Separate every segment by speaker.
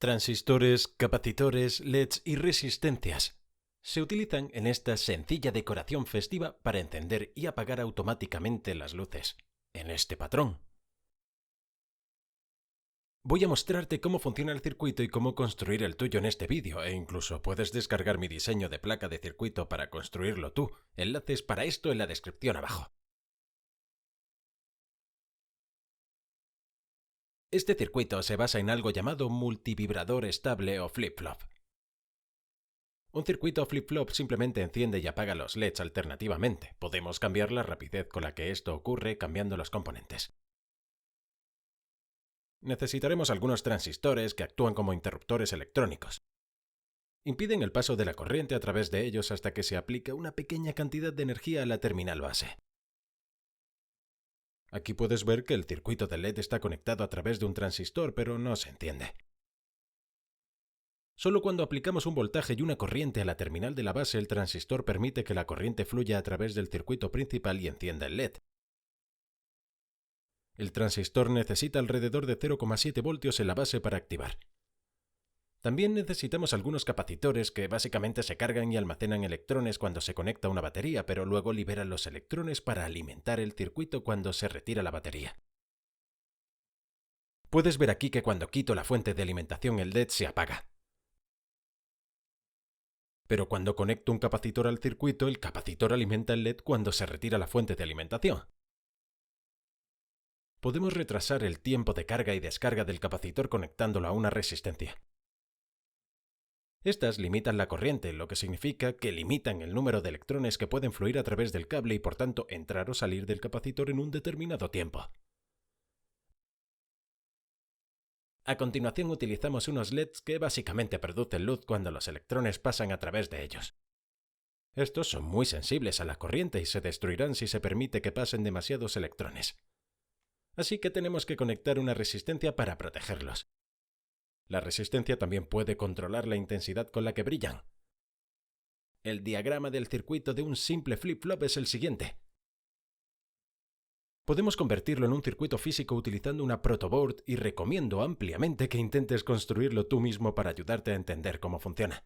Speaker 1: Transistores, capacitores, LEDs y resistencias se utilizan en esta sencilla decoración festiva para encender y apagar automáticamente las luces, en este patrón. Voy a mostrarte cómo funciona el circuito y cómo construir el tuyo en este vídeo, e incluso puedes descargar mi diseño de placa de circuito para construirlo tú. Enlaces para esto en la descripción abajo. Este circuito se basa en algo llamado multivibrador estable o flip-flop. Un circuito flip-flop simplemente enciende y apaga los LEDs alternativamente. Podemos cambiar la rapidez con la que esto ocurre cambiando los componentes. Necesitaremos algunos transistores que actúan como interruptores electrónicos. Impiden el paso de la corriente a través de ellos hasta que se aplica una pequeña cantidad de energía a la terminal base. Aquí puedes ver que el circuito de LED está conectado a través de un transistor, pero no se enciende. Solo cuando aplicamos un voltaje y una corriente a la terminal de la base, el transistor permite que la corriente fluya a través del circuito principal y encienda el LED. El transistor necesita alrededor de 0,7 voltios en la base para activar. También necesitamos algunos capacitores que básicamente se cargan y almacenan electrones cuando se conecta una batería, pero luego liberan los electrones para alimentar el circuito cuando se retira la batería. Puedes ver aquí que cuando quito la fuente de alimentación el LED se apaga. Pero cuando conecto un capacitor al circuito, el capacitor alimenta el LED cuando se retira la fuente de alimentación. Podemos retrasar el tiempo de carga y descarga del capacitor conectándolo a una resistencia. Estas limitan la corriente, lo que significa que limitan el número de electrones que pueden fluir a través del cable y por tanto entrar o salir del capacitor en un determinado tiempo. A continuación utilizamos unos LEDs que básicamente producen luz cuando los electrones pasan a través de ellos. Estos son muy sensibles a la corriente y se destruirán si se permite que pasen demasiados electrones. Así que tenemos que conectar una resistencia para protegerlos. La resistencia también puede controlar la intensidad con la que brillan. El diagrama del circuito de un simple flip-flop es el siguiente. Podemos convertirlo en un circuito físico utilizando una protoboard y recomiendo ampliamente que intentes construirlo tú mismo para ayudarte a entender cómo funciona.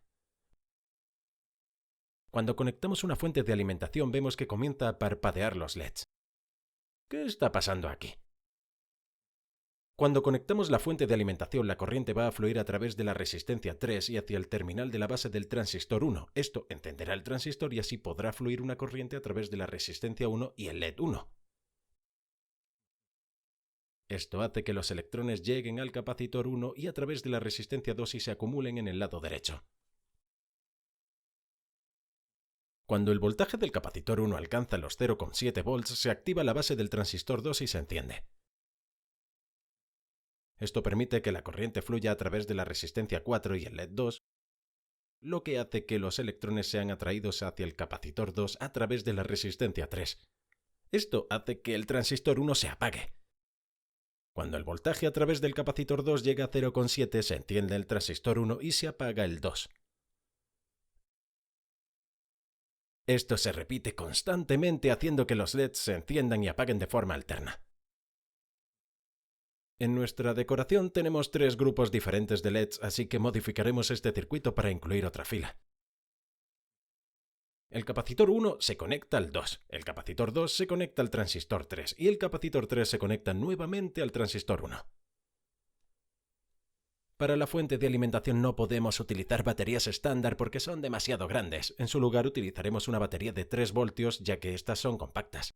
Speaker 1: Cuando conectamos una fuente de alimentación vemos que comienza a parpadear los LEDs. ¿Qué está pasando aquí? Cuando conectamos la fuente de alimentación, la corriente va a fluir a través de la resistencia 3 y hacia el terminal de la base del transistor 1. Esto encenderá el transistor y así podrá fluir una corriente a través de la resistencia 1 y el LED 1. Esto hace que los electrones lleguen al capacitor 1 y a través de la resistencia 2 y se acumulen en el lado derecho. Cuando el voltaje del capacitor 1 alcanza los 0,7 volts, se activa la base del transistor 2 y se enciende. Esto permite que la corriente fluya a través de la resistencia 4 y el LED 2, lo que hace que los electrones sean atraídos hacia el capacitor 2 a través de la resistencia 3. Esto hace que el transistor 1 se apague. Cuando el voltaje a través del capacitor 2 llega a 0,7, se enciende el transistor 1 y se apaga el 2. Esto se repite constantemente haciendo que los LEDs se enciendan y apaguen de forma alterna. En nuestra decoración tenemos 3 grupos diferentes de LEDs, así que modificaremos este circuito para incluir otra fila. El capacitor 1 se conecta al 2, el capacitor 2 se conecta al transistor 3 y el capacitor 3 se conecta nuevamente al transistor 1. Para la fuente de alimentación no podemos utilizar baterías estándar porque son demasiado grandes. En su lugar utilizaremos una batería de 3 voltios ya que estas son compactas.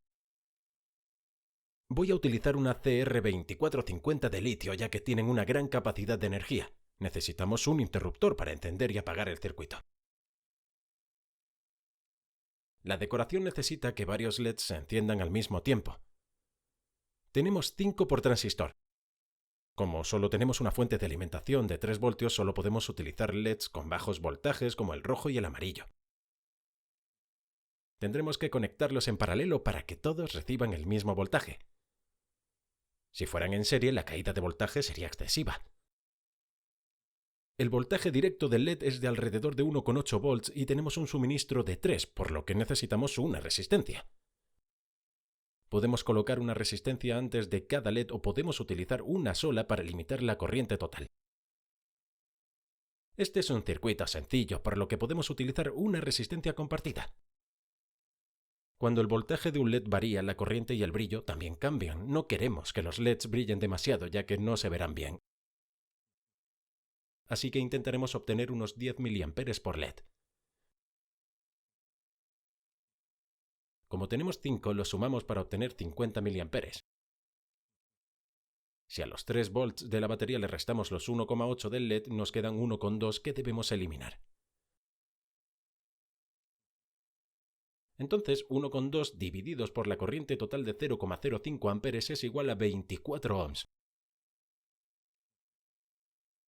Speaker 1: Voy a utilizar una CR2450 de litio ya que tienen una gran capacidad de energía. Necesitamos un interruptor para encender y apagar el circuito. La decoración necesita que varios LEDs se enciendan al mismo tiempo. Tenemos 5 por transistor. Como solo tenemos una fuente de alimentación de 3 voltios, solo podemos utilizar LEDs con bajos voltajes como el rojo y el amarillo. Tendremos que conectarlos en paralelo para que todos reciban el mismo voltaje. Si fueran en serie, la caída de voltaje sería excesiva. El voltaje directo del LED es de alrededor de 1,8 volts y tenemos un suministro de 3, por lo que necesitamos una resistencia. Podemos colocar una resistencia antes de cada LED o podemos utilizar una sola para limitar la corriente total. Este es un circuito sencillo, por lo que podemos utilizar una resistencia compartida. Cuando el voltaje de un LED varía, la corriente y el brillo también cambian. No queremos que los LEDs brillen demasiado, ya que no se verán bien. Así que intentaremos obtener unos 10 mA por LED. Como tenemos 5, lo sumamos para obtener 50 mA. Si a los 3 volts de la batería le restamos los 1,8 del LED, nos quedan 1,2 que debemos eliminar. Entonces, 1,2 divididos por la corriente total de 0,05 amperes es igual a 24 ohms.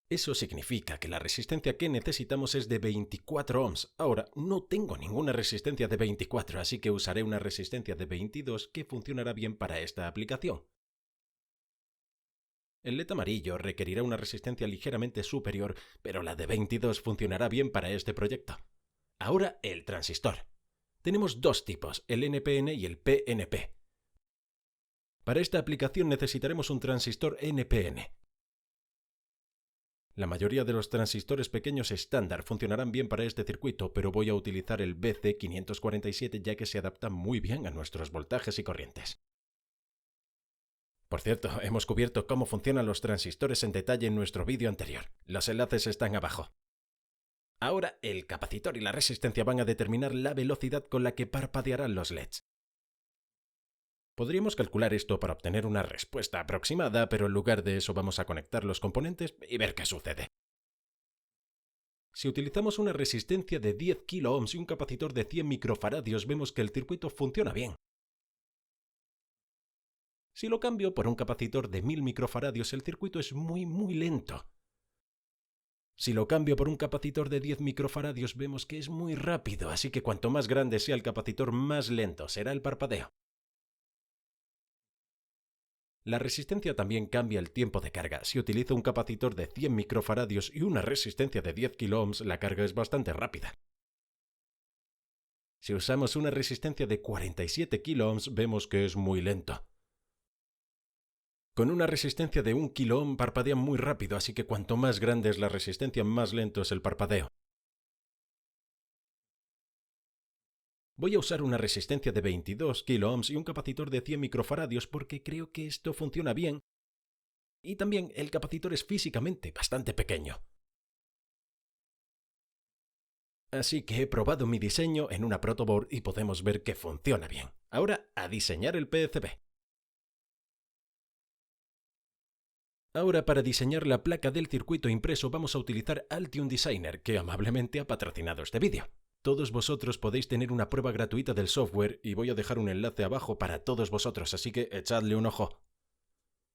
Speaker 1: Eso significa que la resistencia que necesitamos es de 24 ohms. Ahora, no tengo ninguna resistencia de 24, así que usaré una resistencia de 22 que funcionará bien para esta aplicación. El LED amarillo requerirá una resistencia ligeramente superior, pero la de 22 funcionará bien para este proyecto. Ahora, el transistor. Tenemos dos tipos, el NPN y el PNP. Para esta aplicación necesitaremos un transistor NPN. La mayoría de los transistores pequeños estándar funcionarán bien para este circuito, pero voy a utilizar el BC547 ya que se adapta muy bien a nuestros voltajes y corrientes. Por cierto, hemos cubierto cómo funcionan los transistores en detalle en nuestro vídeo anterior. Los enlaces están abajo. Ahora, el capacitor y la resistencia van a determinar la velocidad con la que parpadearán los LEDs. Podríamos calcular esto para obtener una respuesta aproximada, pero en lugar de eso vamos a conectar los componentes y ver qué sucede. Si utilizamos una resistencia de 10 kΩ y un capacitor de 100 microfaradios, vemos que el circuito funciona bien. Si lo cambio por un capacitor de 1000 microfaradios, el circuito es muy lento. Si lo cambio por un capacitor de 10 microfaradios, vemos que es muy rápido, así que cuanto más grande sea el capacitor, más lento será el parpadeo. La resistencia también cambia el tiempo de carga. Si utilizo un capacitor de 100 microfaradios y una resistencia de 10 kΩ, la carga es bastante rápida. Si usamos una resistencia de 47 kΩ, vemos que es muy lento. Con una resistencia de 1 kΩ parpadea muy rápido, así que cuanto más grande es la resistencia, más lento es el parpadeo. Voy a usar una resistencia de 22 kΩ y un capacitor de 100 microfaradios porque creo que esto funciona bien. Y también el capacitor es físicamente bastante pequeño. Así que he probado mi diseño en una protoboard y podemos ver que funciona bien. Ahora, a diseñar el PCB. Ahora, para diseñar la placa del circuito impreso vamos a utilizar Altium Designer, que amablemente ha patrocinado este vídeo. Todos vosotros podéis tener una prueba gratuita del software y voy a dejar un enlace abajo para todos vosotros, así que echadle un ojo.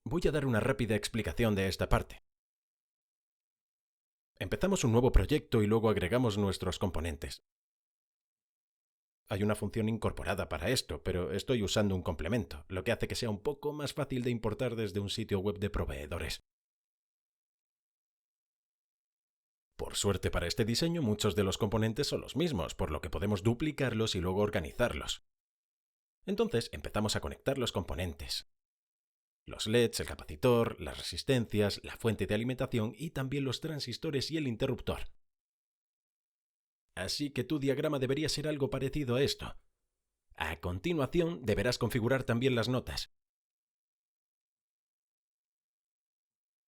Speaker 1: Voy a dar una rápida explicación de esta parte. Empezamos un nuevo proyecto y luego agregamos nuestros componentes. Hay una función incorporada para esto, pero estoy usando un complemento, lo que hace que sea un poco más fácil de importar desde un sitio web de proveedores. Por suerte para este diseño, muchos de los componentes son los mismos, por lo que podemos duplicarlos y luego organizarlos. Entonces empezamos a conectar los componentes. Los LEDs, el capacitor, las resistencias, la fuente de alimentación y también los transistores y el interruptor. Así que tu diagrama debería ser algo parecido a esto. A continuación, deberás configurar también las notas.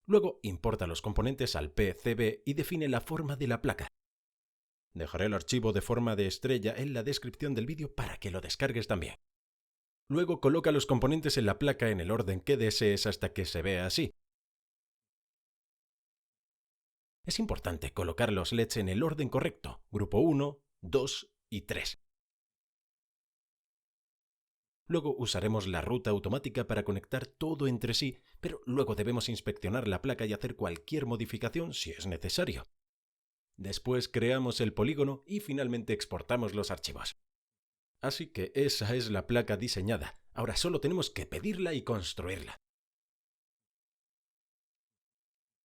Speaker 1: Luego, importa los componentes al PCB y define la forma de la placa. Dejaré el archivo de forma de estrella en la descripción del vídeo para que lo descargues también. Luego, coloca los componentes en la placa en el orden que desees hasta que se vea así. Es importante colocar los LEDs en el orden correcto, grupo 1, 2 y 3. Luego usaremos la ruta automática para conectar todo entre sí, pero luego debemos inspeccionar la placa y hacer cualquier modificación si es necesario. Después creamos el polígono y finalmente exportamos los archivos. Así que esa es la placa diseñada. Ahora solo tenemos que pedirla y construirla.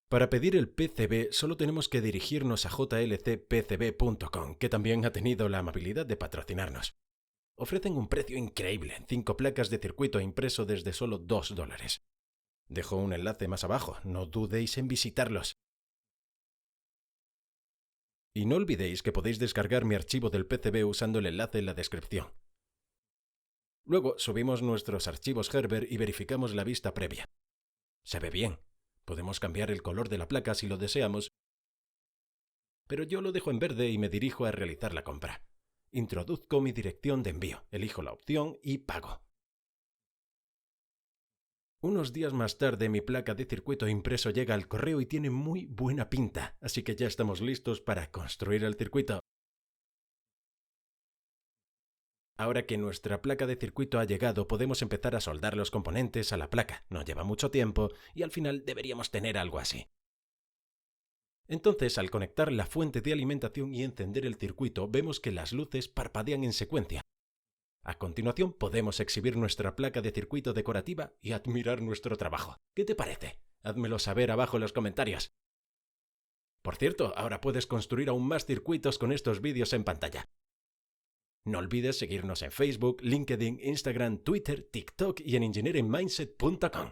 Speaker 1: Para pedir el PCB solo tenemos que dirigirnos a jlcpcb.com, que también ha tenido la amabilidad de patrocinarnos. Ofrecen un precio increíble, 5 placas de circuito impreso desde solo $2. Dejo un enlace más abajo, no dudéis en visitarlos. Y no olvidéis que podéis descargar mi archivo del PCB usando el enlace en la descripción. Luego subimos nuestros archivos Herbert y verificamos la vista previa. Se ve bien. Podemos cambiar el color de la placa si lo deseamos, pero yo lo dejo en verde y me dirijo a realizar la compra. Introduzco mi dirección de envío, elijo la opción y pago. Unos días más tarde mi placa de circuito impreso llega al correo y tiene muy buena pinta, así que ya estamos listos para construir el circuito. Ahora que nuestra placa de circuito ha llegado, podemos empezar a soldar los componentes a la placa. No lleva mucho tiempo y al final deberíamos tener algo así. Entonces, al conectar la fuente de alimentación y encender el circuito, vemos que las luces parpadean en secuencia. A continuación, podemos exhibir nuestra placa de circuito decorativa y admirar nuestro trabajo. ¿Qué te parece? Házmelo saber abajo en los comentarios. Por cierto, ahora puedes construir aún más circuitos con estos vídeos en pantalla. No olvides seguirnos en Facebook, LinkedIn, Instagram, Twitter, TikTok y en engineeringmindset.com.